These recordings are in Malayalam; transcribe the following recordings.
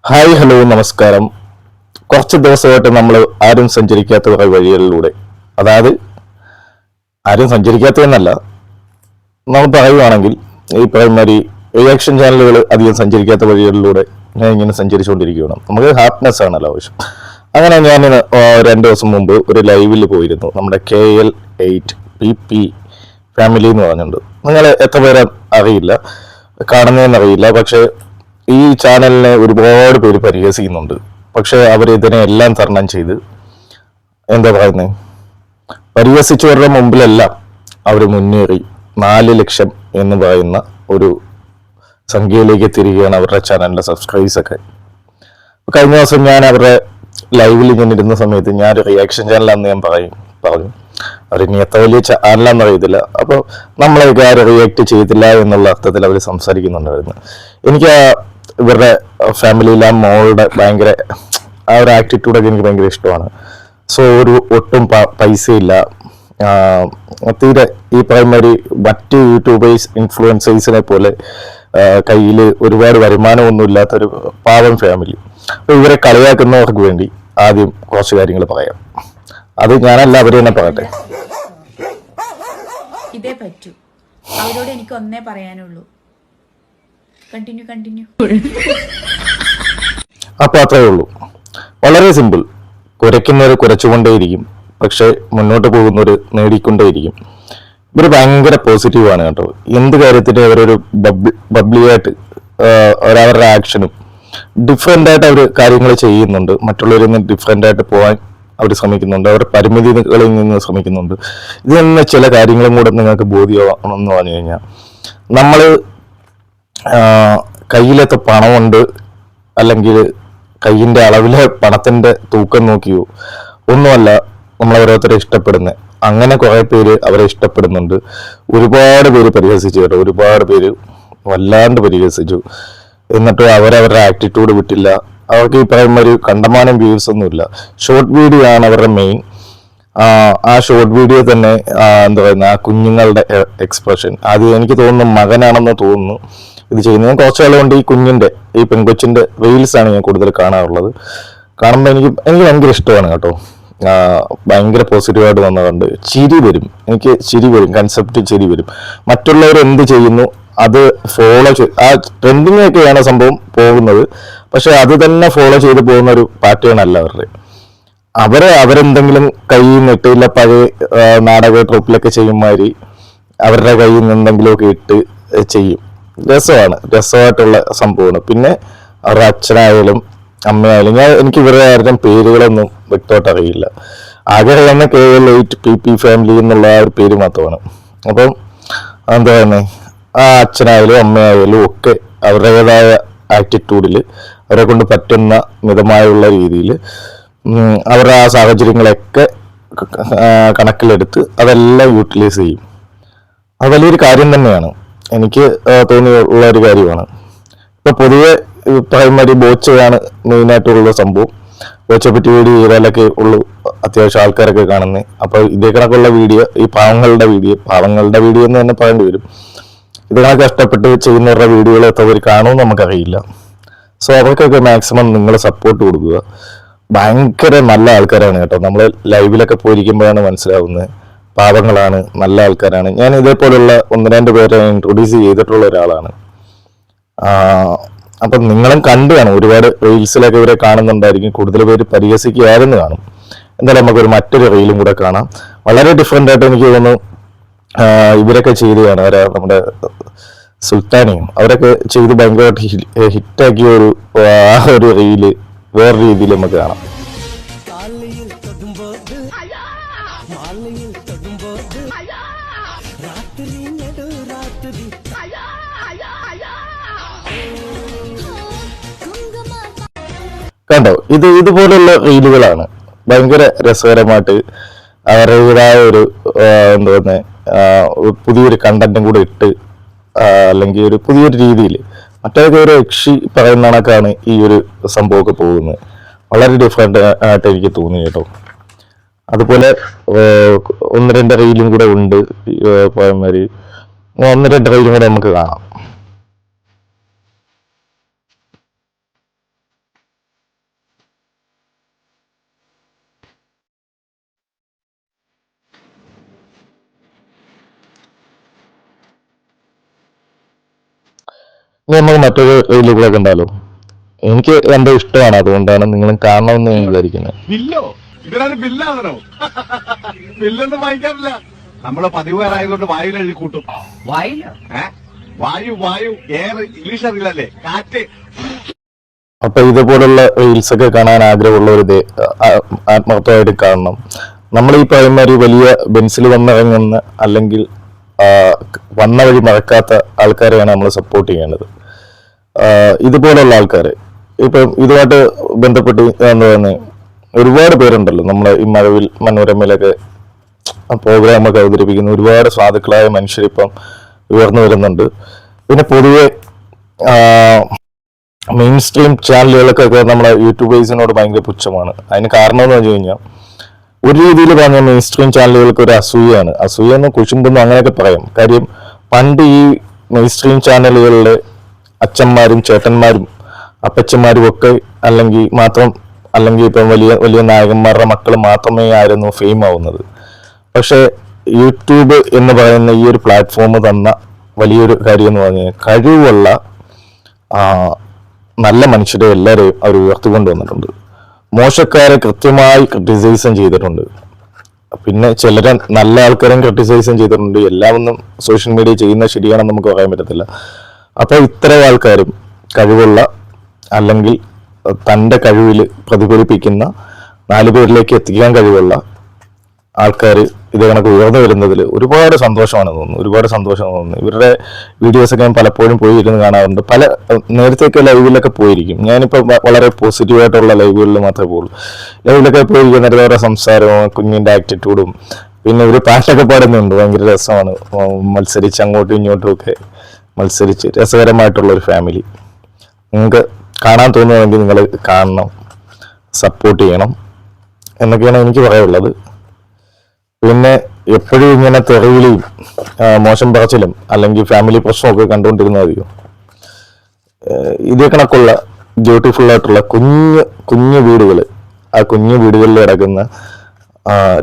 ഹായ് ഹലോ നമസ്കാരം. കുറച്ച് ദിവസമായിട്ട് നമ്മൾ ആരും സഞ്ചരിക്കാത്ത കുറേ വഴികളിലൂടെ, അതായത് ആരും സഞ്ചരിക്കാത്തതെന്നല്ല, നമ്മൾ പറയുവാണെങ്കിൽ ഈ പറയുമാതിരി റിയാക്ഷൻ ചാനലുകൾ അധികം സഞ്ചരിക്കാത്ത വഴികളിലൂടെ ഞാൻ ഇങ്ങനെ സഞ്ചരിച്ചുകൊണ്ടിരിക്കുകയാണ്. നമുക്ക് ഹാപ്പിനെസ് ആണല്ലോ ആവശ്യം. അങ്ങനെ ഞാൻ 2 ദിവസം മുമ്പ് ഒരു ലൈവിൽ പോയിരുന്നു. നമ്മുടെ KL8PP ഫാമിലി എന്ന് പറഞ്ഞിട്ടുണ്ട്. നിങ്ങൾ എത്ര പേരെ അറിയില്ല, കാണുന്നതെന്നറിയില്ല. പക്ഷേ ഈ ചാനലിനെ ഒരുപാട് പേര് പരിഹസിക്കുന്നുണ്ട്. പക്ഷെ അവർ ഇതിനെ എല്ലാം തരണം ചെയ്ത്, എന്താ പറയുന്നത്, പരിഹസിച്ചവരുടെ മുമ്പിലെല്ലാം അവർ മുന്നേറി 4 ലക്ഷം എന്ന് പറയുന്ന ഒരു സംഖ്യയിലേക്ക് എത്തിയിരിക്കുകയാണ് അവരുടെ ചാനലിന്റെ സബ്സ്ക്രൈബേഴ്സ് ഒക്കെ. കഴിഞ്ഞ ദിവസം ഞാൻ അവരുടെ ലൈവിൽ ഇങ്ങനെ ഇരുന്ന സമയത്ത് ഞാൻ റിയാക്ഷൻ ചാനലാണെന്ന് ഞാൻ പറഞ്ഞു. അവരിനി എത്ര വലിയ ചാനലാണെന്ന് അറിയത്തില്ല. അപ്പോൾ നമ്മളൊക്കെ ആരും റിയാക്ട് ചെയ്തില്ല എന്നുള്ള അർത്ഥത്തിൽ അവർ സംസാരിക്കുന്നുണ്ടായിരുന്നു. എനിക്ക് ഇവരുടെ ഫാമിലിയിലെ ആ മോളുടെ ഭയങ്കര ആ ഒരു ആറ്റിറ്റ്യൂഡൊക്കെ എനിക്ക് ഭയങ്കര ഇഷ്ടമാണ്. സോ ഒട്ടും പൈസയില്ല, തീരെ ഈ പറയുന്നൊരു മറ്റ് യൂട്യൂബേഴ്സ് ഇൻഫ്ലുവൻസേഴ്സിനെ പോലെ കയ്യിൽ ഒരുപാട് വരുമാനമൊന്നും ഇല്ലാത്തൊരു പാവം ഫാമിലി. അപ്പോൾ ഇവരെ കളിയാക്കുന്നവർക്ക് വേണ്ടി ആദ്യം കുറച്ച് കാര്യങ്ങൾ പറയാം. അത് ഞാനല്ല, അവർ തന്നെ പറയട്ടെ. ഇതേ പറ്റൂ. അവരോട് എനിക്ക് ഒന്നേ പറയാനുള്ളൂ, കണ്ടിന്യൂ. അപ്പൊ അത്രേ ഉള്ളൂ. വളരെ സിമ്പിൾ. കുരയ്ക്കുന്നവർ കുരച്ചുകൊണ്ടേയിരിക്കും, പക്ഷെ മുന്നോട്ട് പോകുന്നവർ നേടിക്കൊണ്ടേയിരിക്കും. ഇവർ ഭയങ്കര പോസിറ്റീവാണ് കേട്ടോ. എന്ത് കാര്യത്തിന് അവരൊരു ബബ്ലിയായിട്ട് അവരവരുടെ ആക്ഷനും ഡിഫറെൻ്റ് ആയിട്ട് അവർ കാര്യങ്ങൾ ചെയ്യുന്നുണ്ട്. മറ്റുള്ളവരിൽ നിന്ന് ഡിഫറെൻ്റ് ആയിട്ട് പോകാൻ അവർ ശ്രമിക്കുന്നുണ്ട്. അവരുടെ പരിമിതികളിൽ നിന്ന് ശ്രമിക്കുന്നുണ്ട്. ഇതിൽ നിന്ന് ചില കാര്യങ്ങളും കൂടെ നിങ്ങൾക്ക് ബോധ്യമാണെന്ന് പറഞ്ഞു കഴിഞ്ഞാൽ, നമ്മൾ കയ്യിലത്തെ പണമുണ്ട്, അല്ലെങ്കിൽ കയ്യിൻ്റെ അളവിലെ പണത്തിൻ്റെ തൂക്കം നോക്കിയോ ഒന്നുമല്ല നമ്മൾ ഓരോരുത്തരെ ഇഷ്ടപ്പെടുന്നത്. അങ്ങനെ കുറേ പേര് അവരെ ഇഷ്ടപ്പെടുന്നുണ്ട്. ഒരുപാട് പേര് പരിഹസിച്ചു കേട്ടോ, ഒരുപാട് പേര് വല്ലാണ്ട് പരിഹസിച്ചു. എന്നിട്ട് അവരവരുടെ ആറ്റിറ്റ്യൂഡ് വിട്ടില്ല. അവർക്ക് ഈ പറയുന്ന ഒരു കണ്ടമാനം വ്യൂസ് ഒന്നുമില്ല. ഷോർട്ട് വീഡിയോ ആണ് അവരുടെ മെയിൻ. ആ ഷോർട്ട് വീഡിയോ തന്നെ എന്താ പറയുന്നത്, ആ കുഞ്ഞുങ്ങളുടെ എക്സ്പ്രഷൻ, അത് എനിക്ക് തോന്നുന്നു മകനാണെന്ന് തോന്നുന്നു ഇത് ചെയ്യുന്നത്. ഞാൻ കുറച്ച് കാലം കൊണ്ട് ഈ കുഞ്ഞിൻ്റെ, ഈ പെൺകൊച്ചിൻ്റെ റീൽസാണ് ഞാൻ കൂടുതൽ കാണാറുള്ളത്. കാണുമ്പോൾ എനിക്ക് ഭയങ്കര ഇഷ്ടമാണ് കേട്ടോ. ഭയങ്കര പോസിറ്റീവായിട്ട് വന്നതുകൊണ്ട് ചിരി വരും, എനിക്ക് ചിരി വരും, കൺസെപ്റ്റ് ചിരി വരും. മറ്റുള്ളവർ എന്ത് ചെയ്യുന്നു അത് ഫോളോ ആ ട്രെൻഡിങ് ഒക്കെയാണ് സംഭവം പോകുന്നത്. പക്ഷെ അത് തന്നെ ഫോളോ ചെയ്ത് പോകുന്ന ഒരു പാറ്റേൺ അല്ല അവരുടെ. അവരെന്തെങ്കിലും കയ്യിൽ നിന്നിട്ടില്ല, പഴയ നാടക ട്രൂപ്പിലൊക്കെ ചെയ്യുമാതിരി അവരുടെ കയ്യിൽ നിന്ന് എന്തെങ്കിലുമൊക്കെ ഇട്ട് ചെയ്യും. രസമായിട്ടുള്ള സംഭവമാണ്. പിന്നെ അവരുടെ അച്ഛനായാലും അമ്മയായാലും, എനിക്ക് ഇവരുടെ ആരുടെയും പേരുകളൊന്നും വ്യക്തമായിട്ട് അറിയില്ല. ആകെ അറിയുന്ന KL8PP ഫാമിലി എന്നുള്ള ആ ഒരു പേര് മാത്രമാണ്. അപ്പം എന്താ പറയുന്നത്, ആ അച്ഛനായാലും അമ്മയായാലും ഒക്കെ അവരുടേതായ ആറ്റിറ്റ്യൂഡിൽ അവരെ കൊണ്ട് പറ്റുന്ന മിതമായുള്ള രീതിയിൽ അവരുടെ ആ സാഹചര്യങ്ങളൊക്കെ കണക്കിലെടുത്ത് അതെല്ലാം യൂട്ടിലൈസ് ചെയ്യും. അത് വലിയൊരു കാര്യം തന്നെയാണ്, എനിക്ക് തോന്നിയുള്ള ഒരു കാര്യമാണ്. ഇപ്പൊ പൊതുവെ പ്രൈമറി ബോച്ചയാണ് മെയിനായിട്ടുള്ള സംഭവം. ബോച്ചെ പറ്റി വീഡിയോ ചെയ്താലൊക്കെ ഉള്ളു അത്യാവശ്യം ആൾക്കാരൊക്കെ കാണുന്നത്. അപ്പൊ ഇതേ കണക്കുള്ള വീഡിയോ, ഈ പാവങ്ങളുടെ വീഡിയോ എന്ന് തന്നെ പറയേണ്ടി വരും. ഇതിനൊക്കെ കഷ്ടപ്പെട്ട് ചെയ്യുന്നവരുടെ വീഡിയോകൾ എത്ര പേര് കാണുമെന്ന് നമുക്കറിയില്ല. സോ അവർക്കൊക്കെ മാക്സിമം നിങ്ങൾ സപ്പോർട്ട് കൊടുക്കുക. ഭയങ്കര നല്ല ആൾക്കാരാണ് കേട്ടോ. നമ്മൾ ലൈവിലൊക്കെ പോയിരിക്കുമ്പോഴാണ് മനസ്സിലാവുന്നത് പാവങ്ങളാണ്, നല്ല ആൾക്കാരാണ്. ഞാൻ ഇതേപോലുള്ള 1-2 പേരെ ഇൻട്രൊഡ്യൂസ് ചെയ്തിട്ടുള്ള ഒരാളാണ്. അപ്പം നിങ്ങളും കണ്ടു കാണും, ഒരുപാട് റീൽസിലൊക്കെ ഇവരെ കാണുന്നുണ്ടായിരിക്കും. കൂടുതൽ പേര് പരിഹസിക്കുകയായിരുന്നു കാണും. എന്തായാലും നമുക്കൊരു മറ്റൊരു റീലും കൂടെ കാണാം. വളരെ ഡിഫറെൻ്റ് ആയിട്ട് എനിക്ക് തോന്നുന്നു ഇവരൊക്കെ ചെയ്ത് കാണാം. നമ്മുടെ സുൽത്താനയും അവരൊക്കെ ചെയ്ത് ഭയങ്കരമായിട്ട് ഹിറ്റാക്കിയ ഒരു റീല് വേറെ രീതിയിൽ നമുക്ക് കാണാം. കണ്ടോ, ഇതുപോലുള്ള റീലുകളാണ് ഭയങ്കര രസകരമായിട്ട് അവരുടേതായ ഒരു എന്താ പറയുന്നത്, പുതിയൊരു കണ്ടന്റും കൂടെ ഇട്ട്, അല്ലെങ്കിൽ ഒരു പുതിയൊരു രീതിയിൽ മറ്റൊക്കെ ഒരു യക്ഷി പറയുന്ന കണക്കാണ് ഈ ഒരു സംഭവമൊക്കെ പോകുന്നത്. വളരെ ഡിഫറെൻ്റ് ആയിട്ട് എനിക്ക് തോന്നി കേട്ടോ. അതുപോലെ 1-2 റീലും കൂടെ ഉണ്ട്. പോയമാതിരി 1-2 റീലും കൂടെ നമുക്ക് കാണാം. ഇനി നമുക്ക് മറ്റൊരു റീലുകളൊക്കെ ഉണ്ടാലോ. എനിക്ക് എന്റെ ഇഷ്ടമാണ്, അതുകൊണ്ടാണ് നിങ്ങളും കാണണമെന്ന് ഞാൻ വിചാരിക്കുന്നത്. ബില്ലോ ഇതിനാണ് ബില്ലാണോ? ബില്ലൊന്നും വാങ്ങിക്കാറില്ല. നമ്മള് പതിവുകാരായതുകൊണ്ട് വായു എഴുതി കൂട്ടും. വായു എയർ ഇംഗ്ലീഷ് അറിയില്ലല്ലേ, കാറ്റ്. അപ്പൊ ഇതുപോലുള്ള റീൽസ് ഒക്കെ കാണാൻ ആഗ്രഹമുള്ളവർ ആത്മാർത്ഥമായിട്ട് കാണണം. നമ്മൾ ഈ പറയുന്ന ഒരു വലിയ ബെൻസിൽ വന്നിറങ്ങുന്ന അല്ലെങ്കിൽ വന്ന വഴി മറക്കാത്ത ആൾക്കാരെയാണ് നമ്മൾ സപ്പോർട്ട് ചെയ്യേണ്ടത്. ഇതുപോലുള്ള ആൾക്കാരെ ഇപ്പം ഇതുമായിട്ട് ബന്ധപ്പെട്ട് എന്താ പറയുന്നത്, ഒരുപാട് പേരുണ്ടല്ലോ നമ്മളെ ഈ മഴവിൽ മനോരമയിലൊക്കെ പ്രോഗ്രാമൊക്കെ അവതരിപ്പിക്കുന്ന ഒരുപാട് സാധുക്കളായ മനുഷ്യരിപ്പം ഉയർന്നു വരുന്നുണ്ട്. പിന്നെ പൊതുവെ മെയിൻ സ്ട്രീം ചാനലുകൾക്കൊക്കെ നമ്മളെ യൂട്യൂബേഴ്സിനോട് ഭയങ്കര പുച്ഛമാണ്. അതിന് കാരണം എന്ന് വെച്ച് കഴിഞ്ഞാൽ ഒരു രീതിയിൽ പറഞ്ഞാൽ മെയിൻ സ്ട്രീം ചാനലുകൾക്ക് ഒരു അസൂയാണ്. അസൂയെന്ന് കുശുമ്പെന്ന് അങ്ങനെയൊക്കെ പറയാം. കാര്യം പണ്ട് ഈ മെയിൻ സ്ട്രീം ചാനലുകളിലെ അച്ഛന്മാരും ചേട്ടന്മാരും അപ്പച്ചന്മാരും ഒക്കെ അല്ലെങ്കിൽ ഇപ്പം വലിയ വലിയ നായകന്മാരുടെ മക്കൾ മാത്രമേ ആയിരുന്നു ഫെയിം ആവുന്നത്. പക്ഷെ യൂട്യൂബ് എന്ന് പറയുന്ന ഈ ഒരു പ്ലാറ്റ്ഫോം തന്ന വലിയൊരു കാര്യം എന്ന് പറഞ്ഞാൽ കഴിവുള്ള നല്ല മനുഷ്യരെ എല്ലാവരെയും അവർ ഉയർത്തിക്കൊണ്ടുവന്നിട്ടുണ്ട്. മോശക്കാരെ കൃത്യമായി ക്രിട്ടിസൈസും ചെയ്തിട്ടുണ്ട്. പിന്നെ ചിലരെ നല്ല ആൾക്കാരും ക്രിട്ടിസൈസും ചെയ്തിട്ടുണ്ട്. എല്ലാമൊന്നും സോഷ്യൽ മീഡിയ ചെയ്യുന്ന ശരിയാണെന്ന് നമുക്ക് പറയാൻ പറ്റത്തില്ല. അപ്പോൾ ഇത്തരം ആൾക്കാരും കഴിവുള്ള അല്ലെങ്കിൽ തൻ്റെ കഴിവിൽ പ്രതിഫലിപ്പിക്കുന്ന 4 പേരിലേക്ക് എത്തിക്കാൻ കഴിവുള്ള ആൾക്കാർ ഇത് കണക്ക് ഉയർന്നു വരുന്നതിൽ ഒരുപാട് സന്തോഷമാണ് തോന്നുന്നു. ഇവരുടെ വീഡിയോസൊക്കെ ഞാൻ പലപ്പോഴും പോയി ഇരുന്ന് കാണാറുണ്ട്. നേരത്തെയൊക്കെ ലൈവിലൊക്കെ പോയിരിക്കും. ഞാനിപ്പോൾ വളരെ പോസിറ്റീവായിട്ടുള്ള ലൈവുകളിൽ മാത്രമേ പോകുള്ളൂ. ലൈവിലൊക്കെ പോയിരിക്കും. നേരത്തെ സംസാരവും കുഞ്ഞിൻ്റെ ആറ്റിറ്റ്യൂഡും പിന്നെ ഇവർ പാട്ടൊക്കെ പാടുന്നുണ്ട്. ഭയങ്കര രസമാണ്. മത്സരിച്ച് അങ്ങോട്ടും ഇങ്ങോട്ടും ഒക്കെ മത്സരിച്ച് രസകരമായിട്ടുള്ളൊരു ഫാമിലി. നിങ്ങൾക്ക് കാണാൻ തോന്നുകയാണെങ്കിൽ നിങ്ങൾ കാണണം, സപ്പോർട്ട് ചെയ്യണം എന്നൊക്കെയാണ് എനിക്ക് പറയാനുള്ളത്. പിന്നെ എപ്പോഴും ഇങ്ങനെ തെറിവിളിയും മോശം പറച്ചിലും അല്ലെങ്കിൽ ഫാമിലി പ്രശ്നമൊക്കെ കണ്ടുകൊണ്ടിരുന്നാൽ മതിയോ? ഇതേ കണക്കുള്ള ബ്യൂട്ടിഫുൾ ആയിട്ടുള്ള കുഞ്ഞു വീടുകൾ, ആ കുഞ്ഞു വീടുകളിൽ കിടക്കുന്ന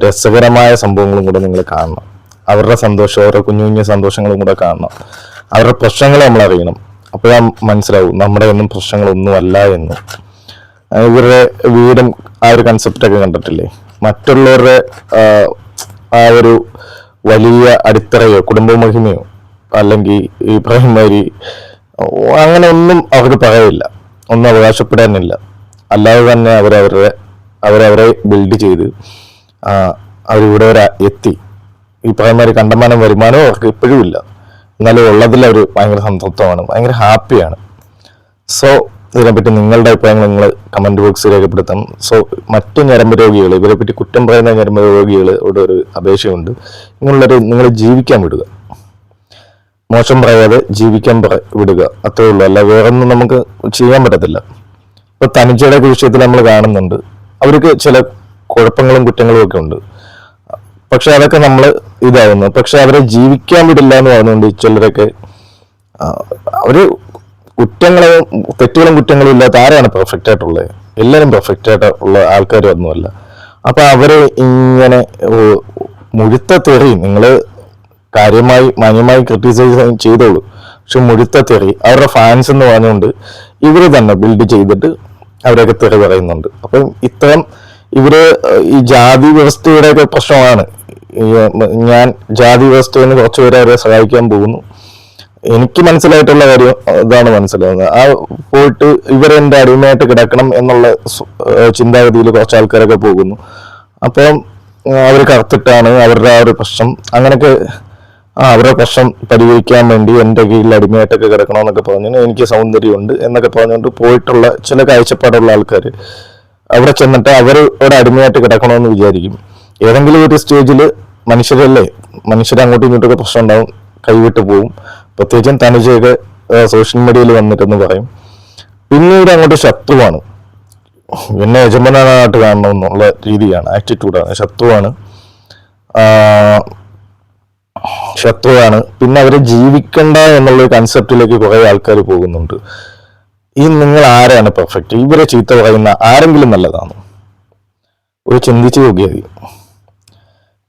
രസകരമായ സംഭവങ്ങളും കൂടെ നിങ്ങൾ കാണണം. അവരുടെ സന്തോഷം, അവരുടെ കുഞ്ഞു സന്തോഷങ്ങളും കൂടെ കാണണം. അവരുടെ പ്രശ്നങ്ങൾ നമ്മൾ അറിയണം. അപ്പോൾ മനസ്സിലാവും നമ്മുടെ ഒന്നും പ്രശ്നങ്ങളൊന്നും അല്ല എന്ന്. ഇവരുടെ വീടും ആ ഒരു കൺസെപ്റ്റൊക്കെ കണ്ടിട്ടില്ലേ? മറ്റുള്ളവരുടെ ആ ഒരു വലിയ അടിത്തറയോ കുടുംബ മഹിമയോ അല്ലെങ്കിൽ ഈ പറയുന്നവര് അങ്ങനെ ഒന്നും അവർക്ക് പറയില്ല, ഒന്നും അവകാശപ്പെടാനില്ല. അല്ലാതെ തന്നെ അവരവരെ ബിൽഡ് ചെയ്ത് അവരിവിടെ വരെ എത്തി. ഈ പറയുന്നവര് കണ്ടമാനം വരുമാനവും അവർക്ക് ഇപ്പോഴും ഇല്ല. എന്നാലും ഉള്ളതിൽ അവർ ഭയങ്കര സംതൃപ്തമാണ്, ഭയങ്കര ഹാപ്പിയാണ്. സോ ഇതിനെപ്പറ്റി നിങ്ങളുടെ അഭിപ്രായങ്ങൾ നിങ്ങൾ കമന്റ് ബോക്സിൽ രേഖപ്പെടുത്താം. സോ മറ്റു ഞരമ്പ് രോഗികൾ, ഇവരെ പറ്റി കുറ്റം പറയുന്ന ഞരമ്പ് രോഗികളോട് ഒരു അപേക്ഷയുണ്ട്. നിങ്ങൾ ജീവിക്കാൻ വിടുക, മോശം പറയാതെ ജീവിക്കാൻ വിടുക, അത്രേ ഉള്ളൂ. അല്ല വേറൊന്നും നമുക്ക് ചെയ്യാൻ പറ്റത്തില്ല. ഇപ്പൊ തനിച്ചയുടെ വിഷയത്തിൽ നമ്മൾ കാണുന്നുണ്ട്, അവർക്ക് ചില കുഴപ്പങ്ങളും കുറ്റങ്ങളും ഒക്കെ ഉണ്ട്. പക്ഷെ അതൊക്കെ നമ്മൾ ഇതാവുന്നു. പക്ഷെ അവരെ ജീവിക്കാൻ വിടില്ല എന്ന് പറഞ്ഞുകൊണ്ട് ചിലരൊക്കെ അവര് തെറ്റുകളും കുറ്റങ്ങളും ഇല്ലാത്ത ആരാണ് പെർഫെക്റ്റ് ആയിട്ടുള്ളത്? എല്ലാവരും പെർഫെക്റ്റ് ആയിട്ടുള്ള ആൾക്കാരും ഒന്നുമല്ല. അപ്പൊ അവരെ ഇങ്ങനെ മുഴുത്ത തെറി, നിങ്ങൾ കാര്യമായി മാന്യമായി ക്രിട്ടിസൈസ് ചെയ്തോളൂ. പക്ഷെ മുഴുത്ത തെറി അവരുടെ ഫാൻസ് എന്ന് പറഞ്ഞുകൊണ്ട് ഇവര് തന്നെ ബിൽഡ് ചെയ്തിട്ട് അവരൊക്കെ തെറി പറയുന്നുണ്ട്. അപ്പം ഇവര് ഈ ജാതി വ്യവസ്ഥയുടെയൊക്കെ പ്രശ്നമാണ്. ഞാൻ ജാതി വ്യവസ്ഥയെന്ന് കുറച്ചുപേരെ അവരെ സഹായിക്കാൻ പോകുന്നു. എനിക്ക് മനസ്സിലായിട്ടുള്ള കാര്യം ഇതാണ് മനസ്സിലാവുന്നത്. ആ പോയിട്ട് ഇവരെന്റെ അടിമയായിട്ട് കിടക്കണം എന്നുള്ള ചിന്താഗതിയിൽ കുറച്ച് ആൾക്കാരൊക്കെ പോകുന്നു. അപ്പം അവർ കറുത്തിട്ടാണ് അവരുടെ ആ ഒരു പ്രശ്നം, അങ്ങനെയൊക്കെ അവരുടെ പ്രശ്നം പരിഹരിക്കാൻ വേണ്ടി എൻ്റെ കീഴിൽ അടിമയായിട്ടൊക്കെ കിടക്കണമെന്നൊക്കെ പറഞ്ഞു, എനിക്ക് സൗന്ദര്യമുണ്ട് എന്നൊക്കെ പറഞ്ഞുകൊണ്ട് പോയിട്ടുള്ള ചില കാഴ്ചപ്പാടുള്ള ആൾക്കാർ അവിടെ ചെന്നിട്ട് അവരുടെ അടിമയായിട്ട് കിടക്കണമെന്ന് വിചാരിക്കും. ഏതെങ്കിലും ഒരു സ്റ്റേജിൽ മനുഷ്യരെ അങ്ങോട്ടും ഇങ്ങോട്ടൊക്കെ പ്രശ്നം ഉണ്ടാവും, കൈവിട്ട് പോവും. പ്രത്യേകിച്ചും തനുജയൊക്കെ സോഷ്യൽ മീഡിയയിൽ വന്നിട്ടെന്ന് പറയും. പിന്നീട് അങ്ങോട്ട് ശത്രുവാണ്, എന്നെ യജമാനായിട്ട് കാണണം എന്നുള്ള രീതിയാണ്, ആറ്റിറ്റ്യൂഡാണ്. ശത്രുവാണ്. പിന്നെ അവരെ ജീവിക്കണ്ട എന്നുള്ള കൺസെപ്റ്റിലേക്ക് കുറെ ആൾക്കാർ പോകുന്നുണ്ട്. നിങ്ങൾ ആരാണ് പെർഫെക്റ്റ്? ഇവരെ ചീത്ത പറയുന്ന ആരെങ്കിലും നല്ലതാണോ? ഒരു ചിന്തിച്ച് നോക്കിയാൽ മതി.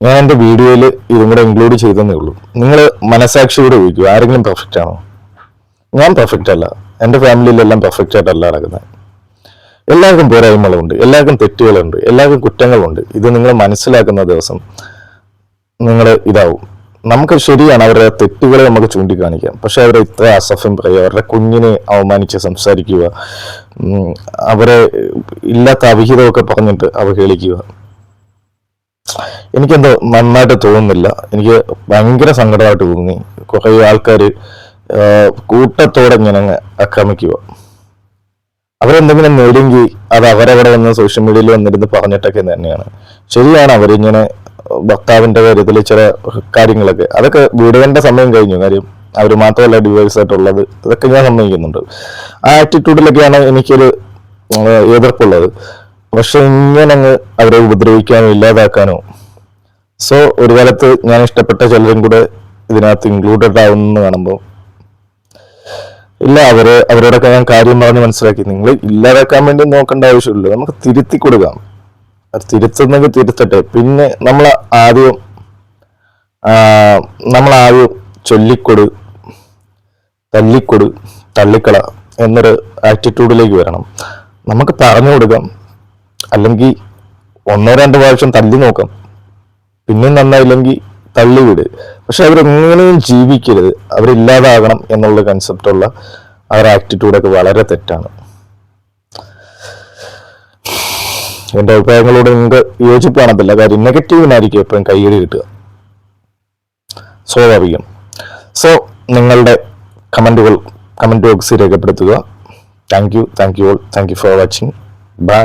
ഞാൻ എൻ്റെ വീഡിയോയിൽ ഇതും കൂടെ ഇൻക്ലൂഡ് ചെയ്തതേ ഉള്ളൂ. നിങ്ങൾ മനസാക്ഷിയോടെ ചോദിക്കൂ, ആരെങ്കിലും പെർഫെക്റ്റ് ആണോ? ഞാൻ പെർഫെക്റ്റ് അല്ല, എൻ്റെ ഫാമിലിയിലെല്ലാം പെർഫെക്റ്റ് ആയിട്ടല്ല നടക്കുന്നത്. എല്ലാവർക്കും പോരായ്മകളുണ്ട്, എല്ലാവർക്കും തെറ്റുകളുണ്ട്, എല്ലാവർക്കും കുറ്റങ്ങളുണ്ട്. ഇത് നിങ്ങൾ മനസ്സിലാക്കുന്ന ദിവസം നിങ്ങൾ ഇതാവും. നമുക്ക് ശരിയാണ്, അവരുടെ തെറ്റുകളെ നമുക്ക് ചൂണ്ടിക്കാണിക്കാം. പക്ഷെ അവരെ ഇത്ര അസഭ്യം പറയുക, അവരുടെ കുഞ്ഞിനെ അവമാനിച്ച് സംസാരിക്കുക, അവരെ ഇല്ലാത്ത അവിഹിതമൊക്കെ പറഞ്ഞിട്ട് അവഹേളിക്കുക, എനിക്കെന്തോ നന്നായിട്ട് തോന്നുന്നില്ല. എനിക്ക് ഭയങ്കര സങ്കടമായിട്ട് തോന്നി. കുറേ ആൾക്കാർ കൂട്ടത്തോടെ ഇങ്ങനെ ആക്രമിക്കുക. അവരെന്തെങ്കിലും നേടിയെങ്കിൽ അത് അവരവിടെ വന്ന് സോഷ്യൽ മീഡിയയിൽ വന്നിരുന്ന് പറഞ്ഞിട്ടൊക്കെ തന്നെയാണ്. ശരിയാണ്, അവരിങ്ങനെ ഭർത്താവിന്റെ കാര്യത്തിൽ ചില കാര്യങ്ങളൊക്കെ, അതൊക്കെ വിടേണ്ട സമയം കഴിഞ്ഞു. കാര്യം അവർ മാത്രമല്ല ഡിവൈസ് ആയിട്ടുള്ളത്, ഇതൊക്കെ ഞാൻ സമ്മതിക്കുന്നുണ്ട്. ആ ആറ്റിറ്റ്യൂഡിലൊക്കെയാണ് എനിക്കൊരു എതിർപ്പുള്ളത്. പക്ഷെ ഇങ്ങനെ അങ്ങ് അവരെ ഉപദ്രവിക്കാനോ ഇല്ലാതാക്കാനോ, സോ ഒരു കാലത്ത് ഞാൻ ഇഷ്ടപ്പെട്ട ചിലരും കൂടെ ഇതിനകത്ത് ഇൻക്ലൂഡഡ് ആവുമെന്ന് കാണുമ്പോൾ ഇല്ല, അവരോടൊക്കെ ഞാൻ കാര്യം പറഞ്ഞ് മനസ്സിലാക്കി, നിങ്ങൾ ഇല്ലാതാക്കാൻ വേണ്ടി നോക്കേണ്ട ആവശ്യമില്ല, നമുക്ക് തിരുത്തി കൊടുക്കാം. തിരുത്തുന്നെങ്കിൽ തിരുത്തട്ടെ. പിന്നെ നമ്മൾ ആദ്യം ചൊല്ലിക്കൊടു, തല്ലിക്കൊടു, തള്ളിക്കള എന്നൊരു ആറ്റിറ്റ്യൂഡിലേക്ക് വരണം. നമുക്ക് പറഞ്ഞു കൊടുക്കാം, അല്ലെങ്കിൽ 1-2 പ്രാവശ്യം തല്ലി നോക്കാം, പിന്നെ നന്നായില്ലെങ്കിൽ തള്ളിവിട്. പക്ഷെ അവരെങ്ങനെയും ജീവിക്കരുത്, അവരില്ലാതാകണം എന്നുള്ള കൺസെപ്റ്റുള്ള അവരുടെ ആറ്റിറ്റ്യൂഡൊക്കെ വളരെ തെറ്റാണ്. എൻ്റെ അഭിപ്രായങ്ങളോട് നിങ്ങൾക്ക് യോജിപ്പ് കാണത്തില്ല. കാര്യം നെഗറ്റീവിനായിരിക്കും എപ്പോഴും കൈയടി കിട്ടുക, സ്വാഭാവികം. സോ നിങ്ങളുടെ കമൻറ്റ് ബോക്സിൽ രേഖപ്പെടുത്തുക. Thank you all, thank you for watching. By.